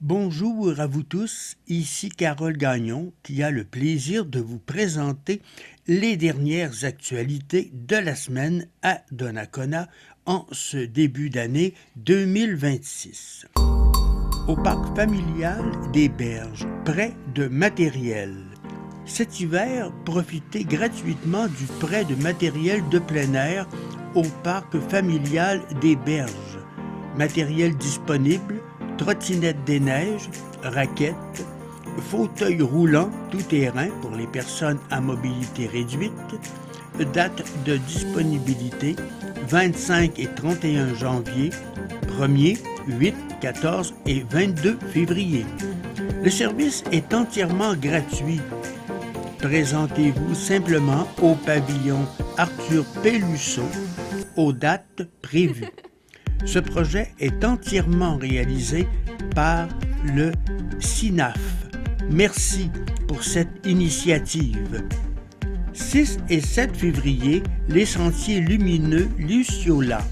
Bonjour à vous tous, ici Carole Gagnon qui a le plaisir de vous présenter les dernières actualités de la semaine à Donnacona en ce début d'année 2026. Au parc familial des Berges, prêt de matériel. Cet hiver, profitez gratuitement du prêt de matériel de plein air au parc familial des Berges. Matériel disponible, trottinettes des neiges, raquettes, fauteuils roulants tout-terrain pour les personnes à mobilité réduite, date de disponibilité 25 et 31 janvier, 1er, 8, 14 et 22 février. Le service est entièrement gratuit. Présentez-vous simplement au pavillon Arthur Pelusseau aux dates prévues. Ce projet est entièrement réalisé par le CINAF. Merci pour cette initiative. 6 et 7 février, les sentiers lumineux Luciola.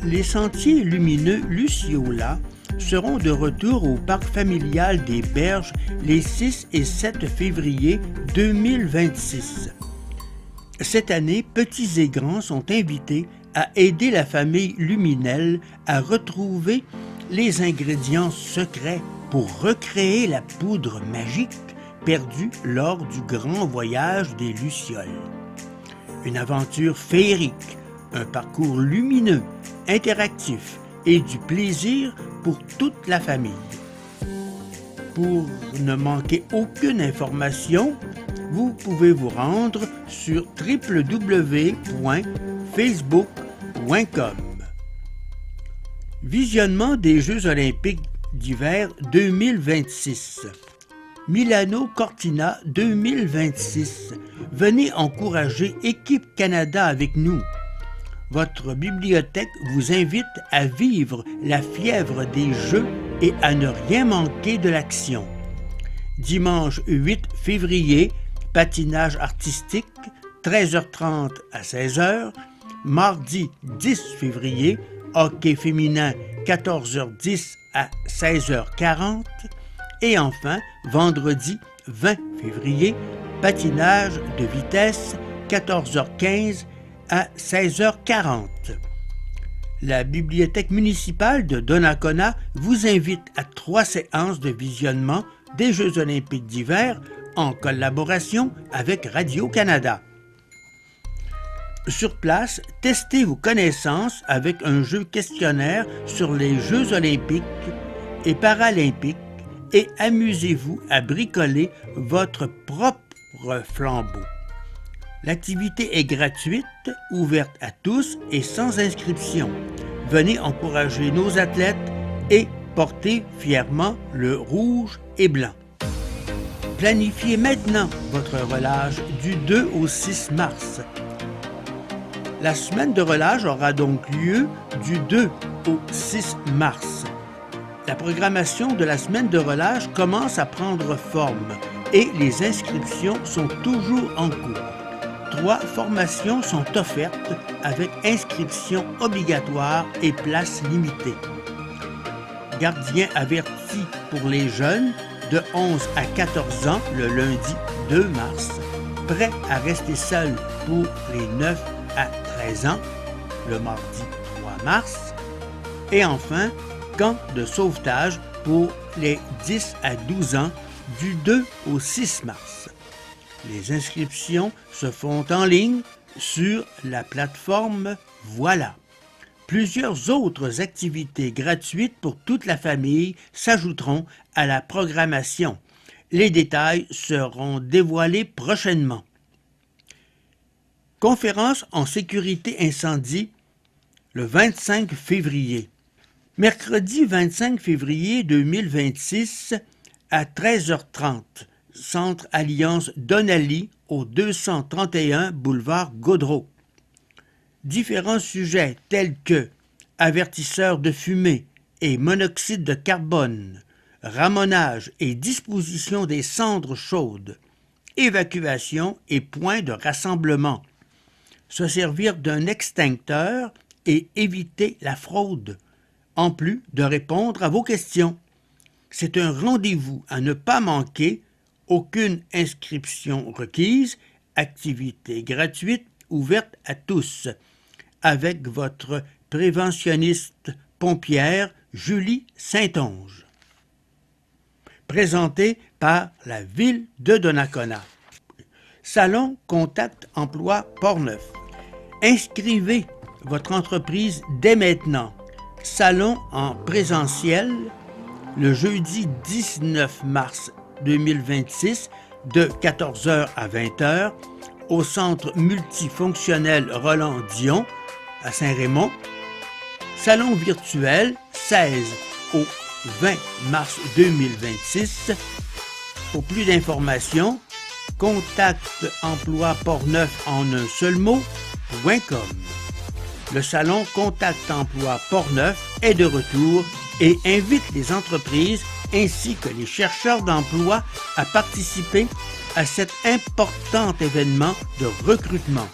Les sentiers lumineux Luciola seront de retour au parc familial des Berges les 6 et 7 février 2026. Cette année, petits et grands sont invités à aider la famille Luminel à retrouver les ingrédients secrets pour recréer la poudre magique perdue lors du grand voyage des Lucioles. Une aventure féerique, un parcours lumineux, interactif et du plaisir pour toute la famille. Pour ne manquer aucune information, vous pouvez vous rendre sur www.facebook.com. Visionnement des Jeux olympiques d'hiver 2026. Milano Cortina 2026. Venez encourager Équipe Canada avec nous. Votre bibliothèque vous invite à vivre la fièvre des Jeux et à ne rien manquer de l'action. Dimanche 8 février, patinage artistique, 13h30 à 16h. Mardi 10 février, hockey féminin, 14h10 à 16h40. Et enfin, vendredi 20 février, patinage de vitesse, 14h15 à 16h40. La Bibliothèque municipale de Donnacona vous invite à 3 séances de visionnement des Jeux olympiques d'hiver en collaboration avec Radio-Canada. Sur place, testez vos connaissances avec un jeu questionnaire sur les Jeux olympiques et paralympiques et amusez-vous à bricoler votre propre flambeau. L'activité est gratuite, ouverte à tous et sans inscription. Venez encourager nos athlètes et portez fièrement le rouge et blanc. Planifiez maintenant votre relâche du 2 au 6 mars. La semaine de relâche aura donc lieu du 2 au 6 mars. La programmation de la semaine de relâche commence à prendre forme et les inscriptions sont toujours en cours. 3 formations sont offertes avec inscription obligatoire et place limitée. Gardien averti pour les jeunes de 11 à 14 ans le lundi 2 mars, prêt à rester seul pour les 9 à 13 ans le mardi 3 mars, et enfin, camp de sauvetage pour les 10 à 12 ans du 2 au 6 mars. Les inscriptions se font en ligne sur la plateforme Voilà. Plusieurs autres activités gratuites pour toute la famille s'ajouteront à la programmation. Les détails seront dévoilés prochainement. Conférence en sécurité incendie le 25 février. Mercredi 25 février 2026 à 13h30. Centre Alliance Donali au 231 boulevard Gaudreau. Différents sujets tels que avertisseurs de fumée et monoxyde de carbone, ramonage et disposition des cendres chaudes, évacuation et points de rassemblement, se servir d'un extincteur et éviter la fraude, en plus de répondre à vos questions. C'est un rendez-vous à ne pas manquer, aucune inscription requise, activité gratuite ouverte à tous, avec votre préventionniste pompière Julie Saint-Onge. Présenté par la Ville de Donnacona. Salon Contact Emploi Portneuf. Inscrivez votre entreprise dès maintenant. Salon en présentiel le jeudi 19 mars 2026 de 14h à 20h au Centre multifonctionnel Roland-Dion à Saint-Raymond. Salon virtuel 16 au 20 mars 2026. Pour plus d'informations, contacte emploi Portneuf en un seul mot.com. Le salon Contact Emploi Portneuf est de retour et invite les entreprises ainsi que les chercheurs d'emploi à participer à cet important événement de recrutement.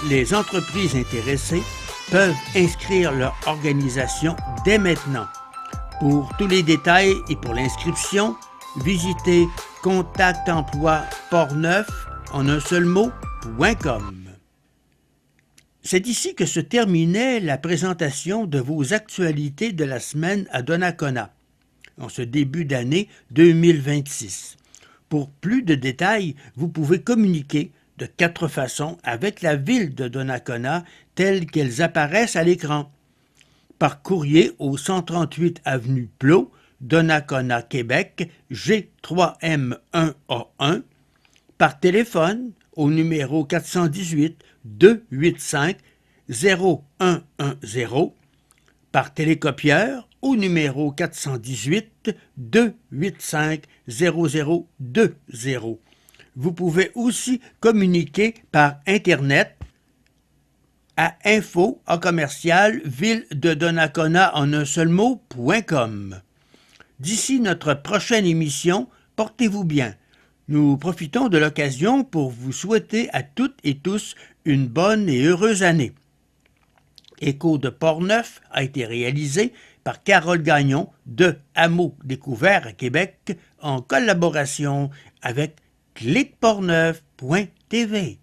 Les entreprises intéressées peuvent inscrire leur organisation dès maintenant. Pour tous les détails et pour l'inscription, visitez Contact Emploi Portneuf en un seul mot.com. C'est ici que se terminait la présentation de vos actualités de la semaine à Donnacona, en ce début d'année 2026. Pour plus de détails, vous pouvez communiquer de 4 façons avec la Ville de Donnacona telles qu'elles apparaissent à l'écran. Par courrier au 138 avenue Plot, Donnacona, Québec, G3M1A1, par téléphone au numéro 418-285-0110, par télécopieur au numéro 418-285-0020. Vous pouvez aussi communiquer par Internet à info@ville-de-Donnacona en un seul mot.com. D'ici notre prochaine émission, portez-vous bien. Nous profitons de l'occasion pour vous souhaiter à toutes et tous une bonne et heureuse année. Écho de Portneuf a été réalisé par Carole Gagnon de Hameaux Découverts à Québec en collaboration avec cliqueportneuf.tv.